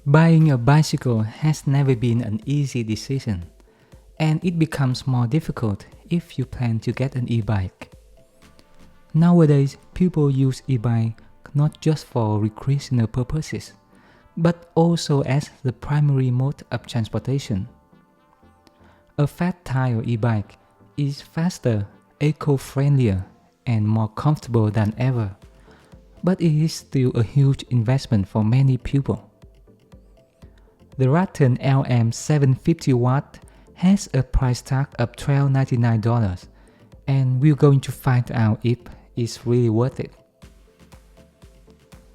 Buying a bicycle has never been an easy decision, and it becomes more difficult if you plan to get an e-bike. Nowadays, people use e-bike not just for recreational purposes, but also as the primary mode of transportation. A fat tire e-bike is faster, eco-friendlier, and more comfortable than ever, but it is still a huge investment for many people. The Rattan LM750W has a price tag of $1,299, and we're going to find out if it's really worth it.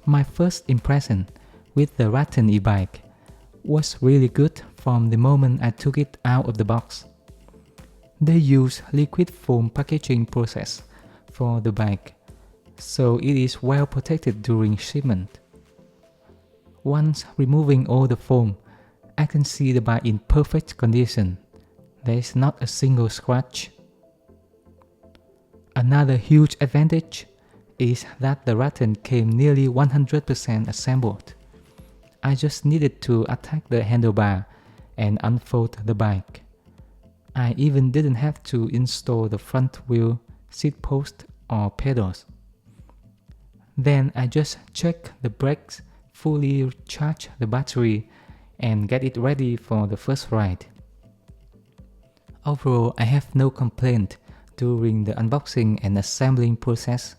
My first impression with the Rattan e-bike was really good from the moment I took it out of the box. They use liquid foam packaging process for the bike, so it is well protected during shipment. Once removing all the foam, I can see the bike in perfect condition. There is not a single scratch. Another huge advantage is that the Rattan came nearly 100% assembled. I just needed to attach the handlebar and unfold the bike. I even didn't have to install the front wheel, seat post or pedals. Then I just check the brakes, fully charge the battery, and get it ready for the first ride. Overall, I have no complaint during the unboxing and assembling process.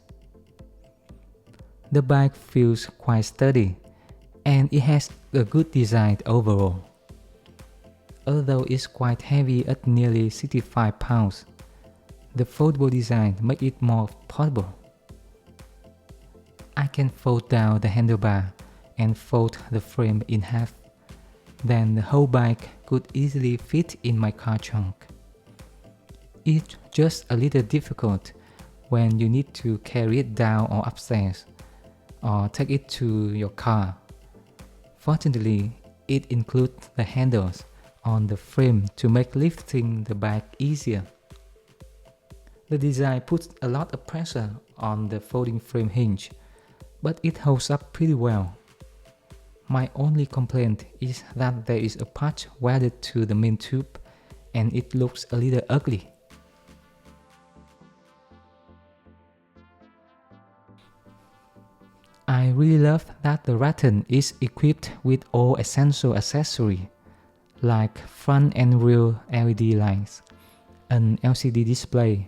The bike feels quite sturdy, and it has a good design overall. Although it's quite heavy at nearly 65 pounds, the foldable design makes it more portable. I can fold down the handlebar and fold the frame in half. Then the whole bike could easily fit in my car trunk. It's just a little difficult when you need to carry it down or upstairs, or take it to your car. Fortunately, it includes the handles on the frame to make lifting the bike easier. The design puts a lot of pressure on the folding frame hinge, but it holds up pretty well. My only complaint is that there is a patch welded to the main tube and it looks a little ugly. I really love that the Rattan is equipped with all essential accessories like front and rear LED lights, an LCD display,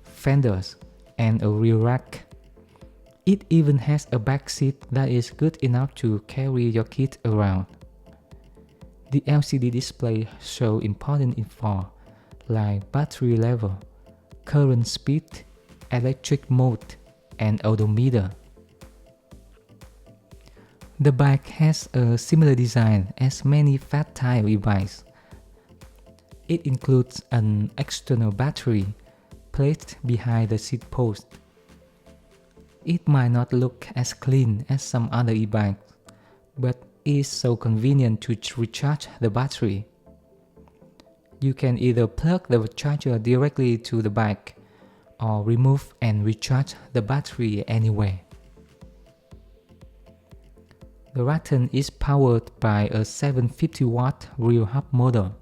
fenders, and a rear rack. It even has a back seat that is good enough to carry your kid around. The LCD display shows important info like battery level, current speed, electric mode, and odometer. The bike has a similar design as many fat tire e-bikes. It includes an external battery placed behind the seat post. It might not look as clean as some other e-bikes, but is so convenient to recharge the battery. You can either plug the charger directly to the bike or remove and recharge the battery anywhere. The Rattan is powered by a 750-watt rear hub motor.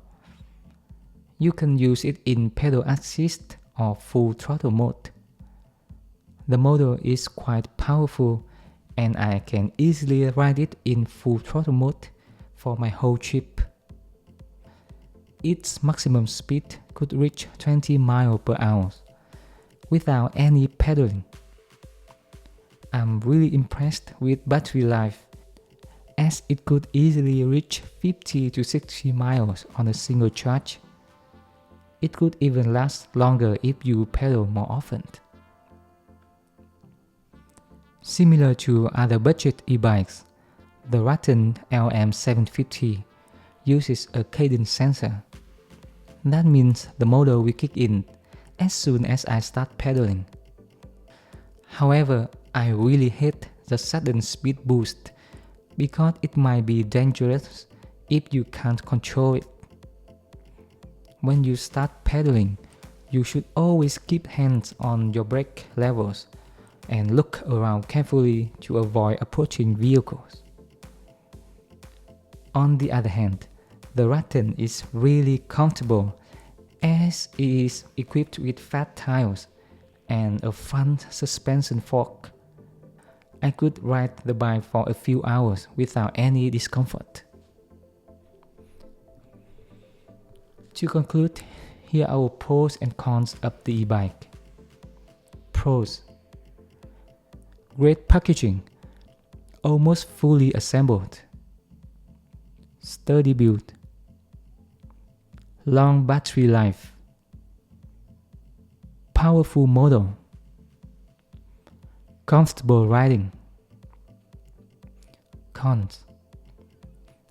You can use it in pedal assist or full throttle mode. The motor is quite powerful and I can easily ride it in full throttle mode for my whole trip. Its maximum speed could reach 20 miles per hour without any pedaling. I'm really impressed with battery life as it could easily reach 50 to 60 miles on a single charge. It could even last longer if you pedal more often. Similar to other budget e-bikes, the Rattan LM750 uses a Cadence Sensor. That means the motor will kick in as soon as I start pedaling. However, I really hate the sudden speed boost because it might be dangerous if you can't control it. When you start pedaling, you should always keep hands on your brake levels and look around carefully to avoid approaching vehicles. On the other hand, the Rattan is really comfortable as it is equipped with fat tires and a front suspension fork. I could ride the bike for a few hours without any discomfort. To conclude, here are our pros and cons of the e-bike. Pros: great packaging, almost fully assembled. Sturdy build. Long battery life. Powerful motor. Comfortable riding. Cons: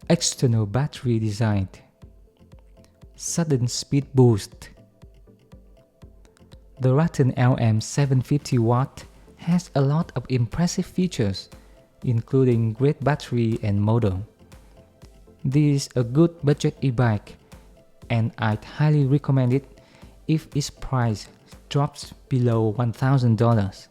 external battery design. Sudden speed boost. The Rattan LM 750W has a lot of impressive features, including great battery and motor. This is a good budget e-bike, and I'd highly recommend it if its price drops below $1,000.